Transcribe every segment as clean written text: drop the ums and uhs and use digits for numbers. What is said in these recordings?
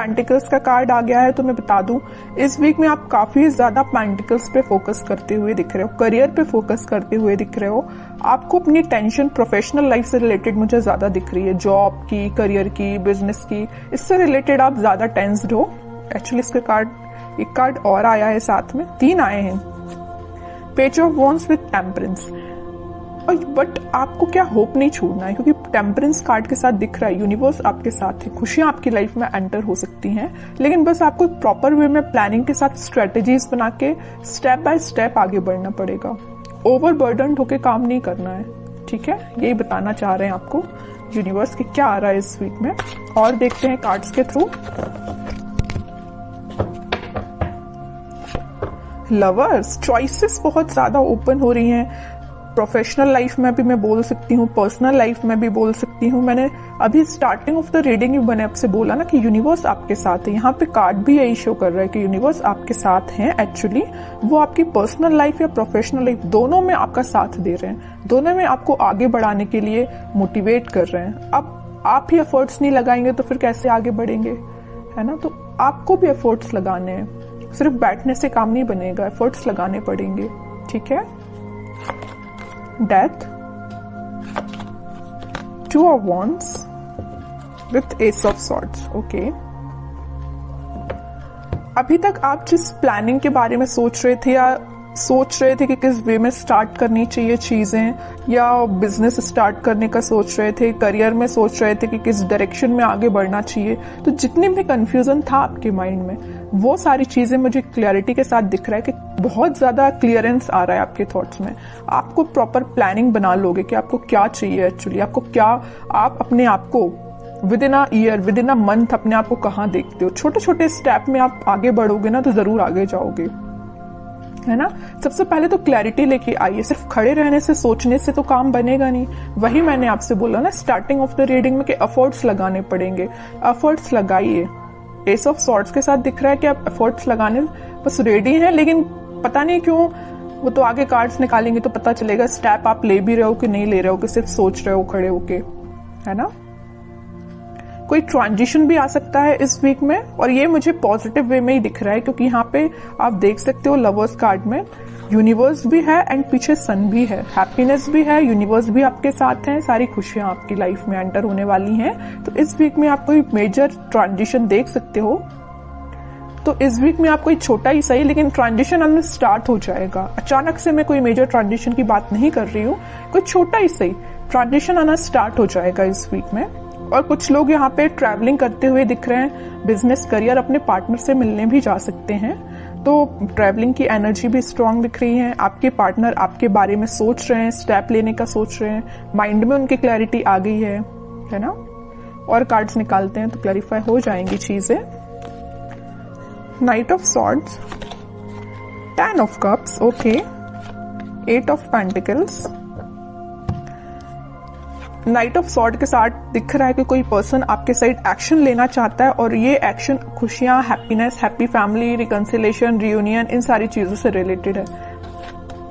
Pentacles का card आ गया है। तो मैं बता दूं, इस वीक में आप काफी ज्यादा पेंटिकल्स पे फोकस करते हुए दिख रहे हो, करियर पे फोकस करते हुए दिख रहे हो। आपको अपनी टेंशन प्रोफेशनल लाइफ से रिलेटेड मुझे ज्यादा दिख रही है, जॉब की, करियर की, बिजनेस की, इससे रिलेटेड आप ज्यादा टेंस्ड हो। एक्चुअली इसके कार्ड, एक कार्ड और आया है साथ में, 3 आए हैं, page of wands with temperance. But आपको क्या होप नहीं छोड़ना है, क्योंकि टेम्परेंस कार्ड के साथ दिख रहा है यूनिवर्स आपके साथ है, खुशियां आपकी लाइफ में एंटर हो सकती हैं, लेकिन बस आपको प्रॉपर वे में प्लानिंग के साथ स्ट्रेटेजीज बना के स्टेप बाय स्टेप आगे बढ़ना पड़ेगा। ओवरबर्डन होके काम नहीं करना है, ठीक है। यही बताना चाह रहे हैं आपको यूनिवर्स की क्या आ रहा है इस वीक में। और देखते हैं कार्ड्स के थ्रू। लवर्स, चॉइसेस बहुत ज्यादा ओपन हो रही हैं, प्रोफेशनल लाइफ में भी मैं बोल सकती हूँ, पर्सनल लाइफ में भी बोल सकती हूँ। मैंने अभी स्टार्टिंग ऑफ द रीडिंग मैंने आपसे बोला ना कि यूनिवर्स आपके साथ है, यहाँ पे कार्ड भी यही शो कर रहा है कि यूनिवर्स आपके साथ हैं। एक्चुअली वो आपकी पर्सनल लाइफ या प्रोफेशनल लाइफ दोनों में आपका साथ दे रहे हैं, दोनों में आपको आगे बढ़ाने के लिए मोटिवेट कर रहे हैं। अब आप ही एफर्ट्स नहीं लगाएंगे तो फिर कैसे आगे बढ़ेंगे, है ना। तो आपको भी एफर्ट्स लगाने हैं, सिर्फ बैठने से काम नहीं बनेगा, एफर्ट्स लगाने पड़ेंगे, ठीक है। Death, 2 of wands with ace of swords, okay. अभी तक आप जिस प्लानिंग के बारे में सोच रहे थे, या सोच रहे थे कि किस वे में स्टार्ट करनी चाहिए चीजें, या बिजनेस स्टार्ट करने का सोच रहे थे, करियर में सोच रहे थे कि किस डायरेक्शन में आगे बढ़ना चाहिए, तो जितने भी कंफ्यूजन था आपके माइंड में, वो सारी चीजें मुझे क्लियरिटी के साथ दिख रहा है कि बहुत ज्यादा क्लियरेंस आ रहा है आपके थॉट्स में। आपको प्रॉपर प्लानिंग बना लोगे कि आपको क्या चाहिए एक्चुअली, आपको क्या, आप अपने आप को with in a year, with in a month अपने आप को कहाँ देखते हो। छोटे छोटे स्टेप में आप आगे बढ़ोगे ना तो जरूर आगे जाओगे, है ना। सबसे पहले तो क्लैरिटी लेके आइए, सिर्फ खड़े रहने से, सोचने से तो काम बनेगा नहीं। वही मैंने आपसे बोला ना स्टार्टिंग ऑफ द रीडिंग में कि एफर्ट्स लगाने पड़ेंगे, एफर्ट्स लगाइए। एस ऑफ सॉर्ड्स के साथ दिख रहा है कि आप एफर्ट्स लगाने बस रेडी हैं, लेकिन पता नहीं क्यों, वो तो आगे कार्ड्स निकालेंगे तो पता चलेगा स्टेप आप ले भी रहे हो कि नहीं ले रहे हो, कि सिर्फ सोच रहे हो खड़े होके, है ना। कोई ट्रांजिशन भी आ सकता है इस वीक में, और ये मुझे पॉजिटिव वे में ही दिख रहा है, क्योंकि यहाँ पे आप देख सकते हो लवर्स कार्ड में यूनिवर्स भी है एंड पीछे सन भी है, हैप्पीनेस भी है, यूनिवर्स भी आपके साथ है, सारी खुशियां आपकी लाइफ में एंटर होने वाली हैं। तो इस वीक में आप कोई मेजर ट्रांजिशन देख सकते हो। तो इस वीक में आप कोई छोटा ही सही, लेकिन ट्रांजिशन अब स्टार्ट हो जाएगा। अचानक से मैं कोई मेजर ट्रांजिशन की बात नहीं कर रही हूँ, कोई छोटा ही सही ट्रांजिशन आना स्टार्ट हो जाएगा इस वीक में। और कुछ लोग यहाँ पे ट्रैवलिंग करते हुए दिख रहे हैं, बिजनेस करियर, अपने पार्टनर से मिलने भी जा सकते हैं। तो ट्रैवलिंग की एनर्जी भी स्ट्रांग दिख रही है। आपके पार्टनर आपके बारे में सोच रहे हैं, स्टेप लेने का सोच रहे हैं, माइंड में उनकी क्लैरिटी आ गई है ना। और कार्ड्स निकालते हैं तो क्लैरिफाई हो जाएंगी चीजें। Night of swords, 10 of cups, okay, 8 of pentacles. Night of sword के साथ दिख रहा है कि कोई पर्सन आपके साइड एक्शन लेना चाहता है, और ये एक्शन खुशियां, happiness, happy family, reconciliation, reunion, इन सारी चीजों से रिलेटेड है।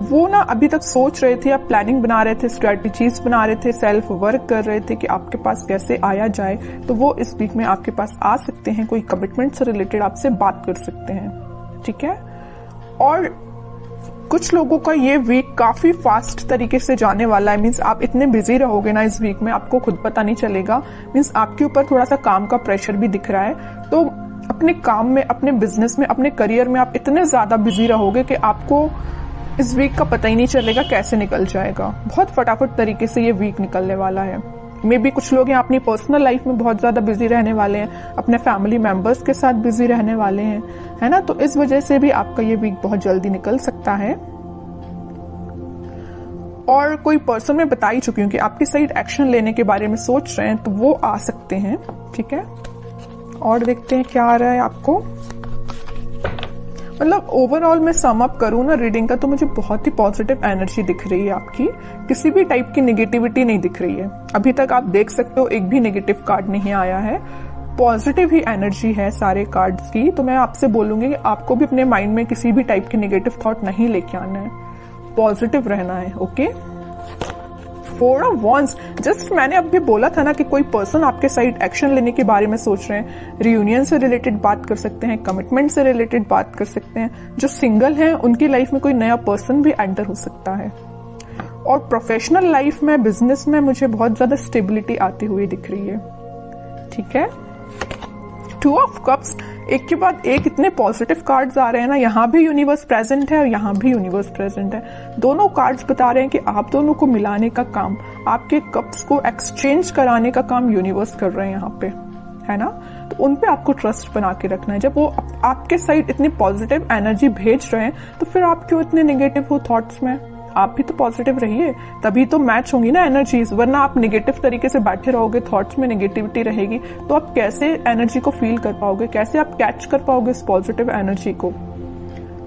वो ना अभी तक सोच रहे थे, आप प्लानिंग बना रहे थे, स्ट्रेटेजीज बना रहे थे, सेल्फ वर्क कर रहे थे कि आपके पास कैसे आया जाए, तो वो इस वीक में आपके पास आ सकते हैं, कोई कमिटमेंट से रिलेटेड आपसे बात कर सकते हैं, ठीक है। और कुछ लोगों का ये वीक काफी फास्ट तरीके से जाने वाला है, मीन्स आप इतने बिजी रहोगे ना इस वीक में, आपको खुद पता नहीं चलेगा। मीन्स आपके ऊपर थोड़ा सा काम का प्रेशर भी दिख रहा है। तो अपने काम में, अपने बिजनेस में, अपने करियर में आप इतने ज्यादा बिजी रहोगे कि आपको इस वीक का पता ही नहीं चलेगा कैसे निकल जाएगा। बहुत फटाफट तरीके से ये वीक निकलने वाला है। मे बी कुछ लोग यहाँ अपनी पर्सनल लाइफ में बहुत ज्यादा बिजी रहने वाले हैं, अपने फैमिली मेंबर्स के साथ बिजी रहने वाले हैं, है ना। तो इस वजह से भी आपका ये वीक बहुत जल्दी निकल सकता है। और कोई पर्सन, मैं बता ही चुकी हूँ कि आपकी साइड एक्शन लेने के बारे में सोच रहे हैं, तो वो आ सकते हैं, ठीक है। और देखते हैं क्या आ रहा है आपको। मतलब ओवरऑल मैं सम अप करूँ ना रीडिंग का, तो मुझे बहुत ही पॉजिटिव एनर्जी दिख रही है आपकी, किसी भी टाइप की नेगेटिविटी नहीं दिख रही है। अभी तक आप देख सकते हो एक भी नेगेटिव कार्ड नहीं आया है, पॉजिटिव ही एनर्जी है सारे कार्ड्स की। तो मैं आपसे बोलूंगी कि आपको भी अपने माइंड में किसी भी टाइप के नेगेटिव थॉट नहीं लेके आना है, पॉजिटिव रहना है, ओके। 4 ऑफ वॉन्ड्स, जस्ट मैंने अभी बोला था ना कि कोई पर्सन आपके साइड एक्शन लेने के बारे में सोच रहे हैं। रियूनियन से रिलेटेड बात कर सकते हैं, कमिटमेंट से रिलेटेड बात कर सकते हैं। जो सिंगल हैं उनकी लाइफ में कोई नया पर्सन भी एंटर हो सकता है। और प्रोफेशनल लाइफ में, बिजनेस में मुझे बहुत ज्यादा स्टेबिलिटी आती हुई दिख रही है। ठीक है, 2 ऑफ कप्स, एक के बाद एक इतने पॉजिटिव कार्ड्स आ रहे हैं ना। यहाँ भी यूनिवर्स प्रेजेंट है और यहाँ भी यूनिवर्स प्रेजेंट है। दोनों कार्ड्स बता रहे हैं कि आप दोनों को मिलाने का काम, आपके कप्स को एक्सचेंज कराने का काम यूनिवर्स कर रहे हैं यहाँ पे, है ना। तो उन पे आपको ट्रस्ट बना के रखना है। जब वो आपके साइड इतनी पॉजिटिव एनर्जी भेज रहे हैं तो फिर आप क्यों इतने नेगेटिव हो थॉट्स में? आप भी तो पॉजिटिव रहिए, तभी तो मैच होंगी ना एनर्जीज। वरना आप नेगेटिव तरीके से बैठे रहोगे, थॉट्स में नेगेटिविटी रहेगी, तो आप कैसे एनर्जी को फील कर पाओगे, कैसे आप कैच कर पाओगे इस पॉजिटिव एनर्जी को,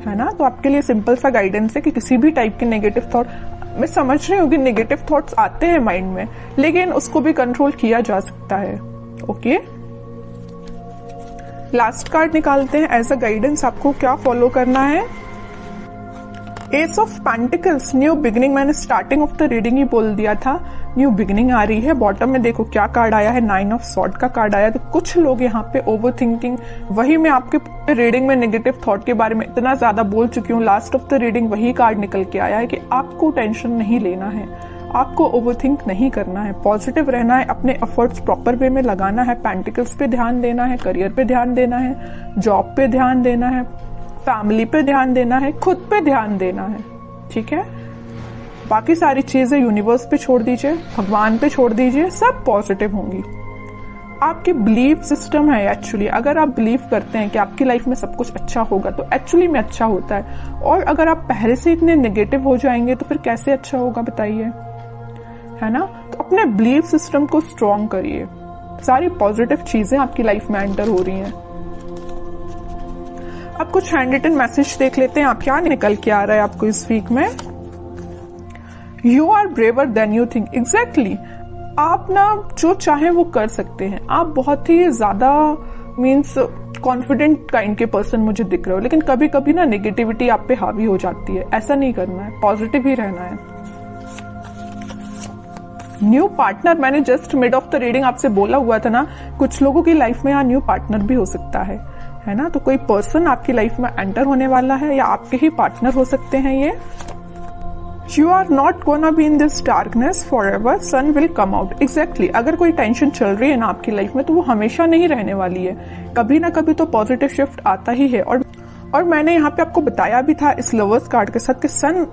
है ना। तो आपके लिए सिंपल सा गाइडेंस है कि किसी भी टाइप के नेगेटिव थॉट, मैं समझ रही हूँ कि नेगेटिव थॉट्स आते हैं माइंड में, लेकिन उसको भी कंट्रोल किया जा सकता है। ओके, लास्ट कार्ड निकालते हैं एज अ गाइडेंस, आपको क्या फॉलो करना है। S of pentacles, new beginning, मैंने स्टार्टिंग ऑफ द रीडिंग ही बोल दिया था, न्यू बिगिनिंग आ रही है। बॉटम में देखो क्या कार्ड आया है, 9 ऑफ सॉर्ड का कार्ड आया। तो कुछ लोग यहाँ पे ओवर थिंकिंग, वही मैं आपके रीडिंग में नेगेटिव थॉट के बारे में इतना ज्यादा बोल चुकी हूँ, लास्ट ऑफ द रीडिंग वही कार्ड निकल के आया है कि आपको टेंशन नहीं लेना है, आपको ओवरथिंक नहीं करना है, पॉजिटिव रहना है, अपने एफर्ट्स प्रॉपर वे में लगाना है, पेंटिकल्स पे ध्यान देना है, करियर पे ध्यान देना है, जॉब पे ध्यान देना है, फैमिली पे ध्यान देना है, खुद पे ध्यान देना है। ठीक है, बाकी सारी चीजें यूनिवर्स पे छोड़ दीजिए, भगवान पे छोड़ दीजिए, सब पॉजिटिव होंगी। आपकी बिलीफ सिस्टम है एक्चुअली, अगर आप बिलीव करते हैं कि आपकी लाइफ में सब कुछ अच्छा होगा तो एक्चुअली में अच्छा होता है। और अगर आप पहले से इतने नेगेटिव हो जाएंगे तो फिर कैसे अच्छा होगा बताइए, है ना। तो अपने बिलीफ सिस्टम को स्ट्रॉन्ग करिए, सारी पॉजिटिव चीजें आपकी लाइफ में एंटर हो रही हैं। अब कुछ हैंड रिटन मैसेज देख लेते हैं, आप क्या निकल के आ रहा है आपको इस वीक में। You are braver than you think, exactly, आप ना जो चाहे वो कर सकते हैं। आप बहुत ही ज्यादा मीन्स कॉन्फिडेंट काइंड के पर्सन मुझे दिख रहे हो, लेकिन कभी कभी ना नेगेटिविटी आप पे हावी हो जाती है, ऐसा नहीं करना है, पॉजिटिव ही रहना है। न्यू पार्टनर, मैंने just mid of the reading आपसे बोला हुआ था ना, कुछ लोगों की लाइफ में यहाँ न्यू पार्टनर भी हो सकता है ना। तो कोई पर्सन आपकी लाइफ में एंटर होने वाला है या आपके ही पार्टनर हो सकते हैं ये। You are not gonna be in this darkness forever, sun will come out, exactly. अगर कोई टेंशन चल रही है ना आपकी लाइफ में तो वो हमेशा नहीं रहने वाली है, कभी ना कभी तो पॉजिटिव शिफ्ट आता ही है। और मैंने यहाँ पे आपको बताया भी था इस लवर्स कार्ड के साथ कि सन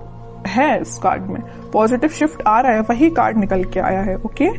है इस कार्ड में, पॉजिटिव शिफ्ट आ रहा है, वही कार्ड निकल के आया है। ओके,